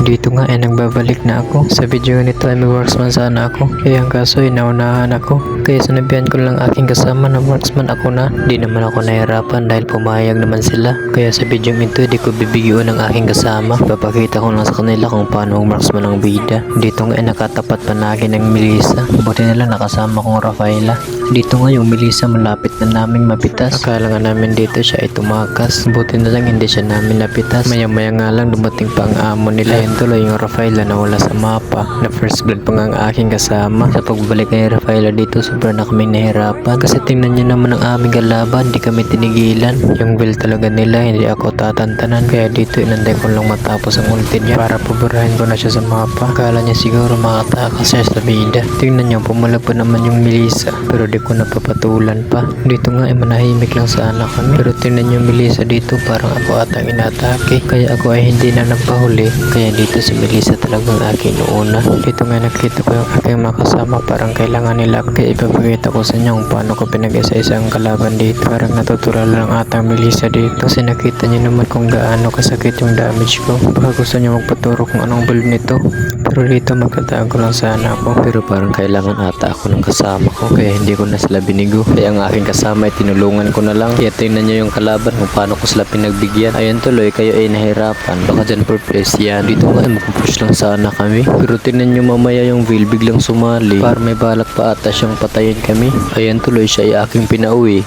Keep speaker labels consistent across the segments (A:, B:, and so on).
A: Dito nga ay nagbabalik na ako. Sa video nito ay may marksman sana ako. Kaya ang kaso ay naunahan ako. Kaya sinabihan ko lang aking kasama na marksman ako na. Di naman ako nahirapan dahil pumayag naman sila. Kaya sa video ito di ko bibigyan ng aking kasama. Papakita ko lang sa kanila kung paano marksman ang bida. Dito nga ay nakatapat pa na akin ng Melissa. Buti na lang nakasama kong Rafaela. Dito nga yung Melissa malapit na naming mapitas. Akala nga namin dito siya ay tumakas. Buti na lang hindi siya namin napitas. Maya maya nga lang dumating pa ang amo nila. Ayun tuloy yung Rafaela na wala sa mapa. Na first blood pa nga ang aking kasama. Sa pagbalik kay Rafaela dito sobrang na kaming nahirapan. Kasi tingnan niyo naman ang aming kalaban. Di kami tinigilan. Yung build talaga nila hindi ako tatantanan. Kaya dito inanday ko lang matapos ang ulti niya para paburahin ko na siya sa mapa. Akala niya siguro makatakas siya sa bida. Tingnan niyo pumulag pa naman yung Melissa. Pero di ko napapatulan pa. Dito nga ay manahimik lang sana kami. Pero tingnan niyo Melissa dito parang ako atang inatake. Kaya ako ay hindi na nagpahuli. Kaya dito si Melissa talagang akin noona. Dito nga nakita ko yung aking mga kasama parang kailangan nila. Kaya ipapakita ko sa inyo kung paano ko pinag-isa-isa ang kalaban dito. Parang natutulala lang atang Melissa dito. Kasi nakita niyo naman kung gaano kasakit yung damage ko. Baka gusto niyo magpaturo kung anong build nito. Pero dito magtatago lang sana ako. Pero parang kailangan ata ako ng kasama ko. Kaya hindi ko na sila binigo. Kaya ang aking kasama ay tinulungan ko na lang. Kaya tingnan niyo yung kalaban kung paano ko sila pinagbigyan. Ayun tuloy kayo ay nahirapan. Baka dyan for place yan. Dito nga ay magpupush lang sana kami. Pero tingnan niyo mamaya yung Vil biglang sumali. Para may balak pa ata siyang patayin kami. Ayun tuloy siya ay aking pinauwi.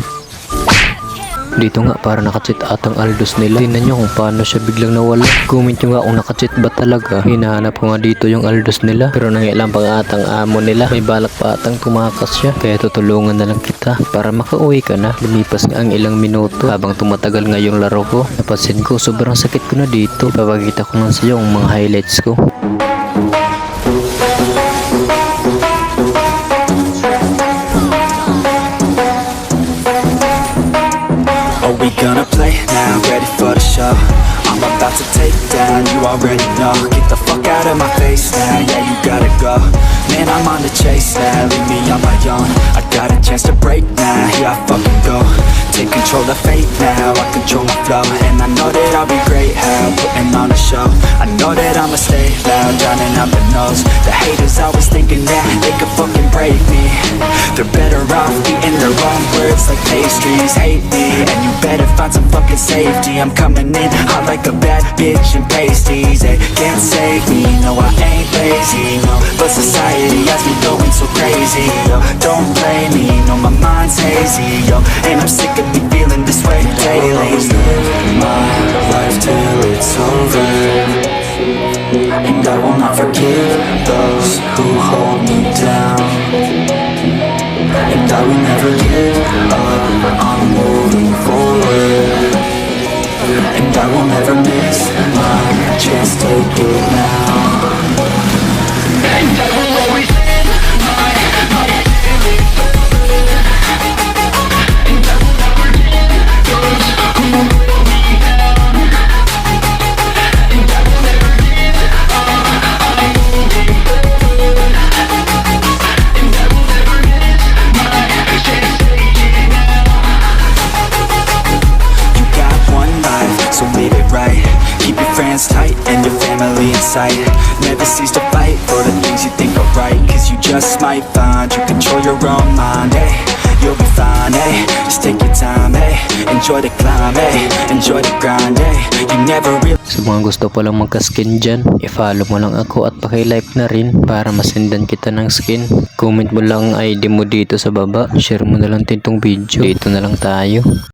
A: Dito nga para nakachit atang Aldos nila. Tingnan nyo kung paano siya biglang nawala. Comment nyo nga kung nakachit ba talaga. Hinahanap ko nga dito yung Aldos nila. Pero nangialam pa nga atang amo nila. May balak pa atang tumakas siya. Kaya tutulungan na lang kita para makauwi ka na. Lumipas nga ang ilang minuto habang tumatagal nga yung laro ko. Napansin ko sobrang sakit ko na dito. Ipapakita ko lang sa iyo ang mga highlights ko.
B: We gonna play now, ready for the show. I'm about to take down, you already know. Get the fuck out of my face now, yeah you gotta go. Man I'm on the chase now, leave me on my own. I got a chance to break now, yeah I fucking go. Take control of fate now, I control my flow. And I know that I'll be great, how putting on a show. I know that I'ma stay loud, drowning out the nose. The haters always thinking that they could fucking break me. They're better off eating their own words like pastries. Hate me, and you better find some fucking safety. I'm coming in hot like a bad bitch and pasties. They can't save me, no I ain't lazy, no. But society has me going so crazy, yo. Don't blame me, no my mind's hazy, yo. And I'm sick of me feeling this way daily. I'll always live my life till it's over, and I will not forgive those who hold me down. And I will never give up, I'm moving forward. And I will never miss my chance, take it now. And I will always live my life till it's over. And I will never give those who hold me down. And I will never give up, I'm moving forward. And I will never miss my chance, take it now. You got one life, so live it right. Keep your friends tight and your family in sight. Never cease to fight for the things you think are right. Cause you just might find you control your own mind, hey. You'll be fine, hey. Just take your time, hey. Enjoy the climb, hey. Enjoy the grind, hey. You never really.
A: Sa mga gusto pa lang magka-skin dyan, i-follow mo lang ako at paki-like na rin para masendan kita ng skin. Comment mo lang ID mo dito sa baba. Share mo na lang din tong video. Dito na lang tayo.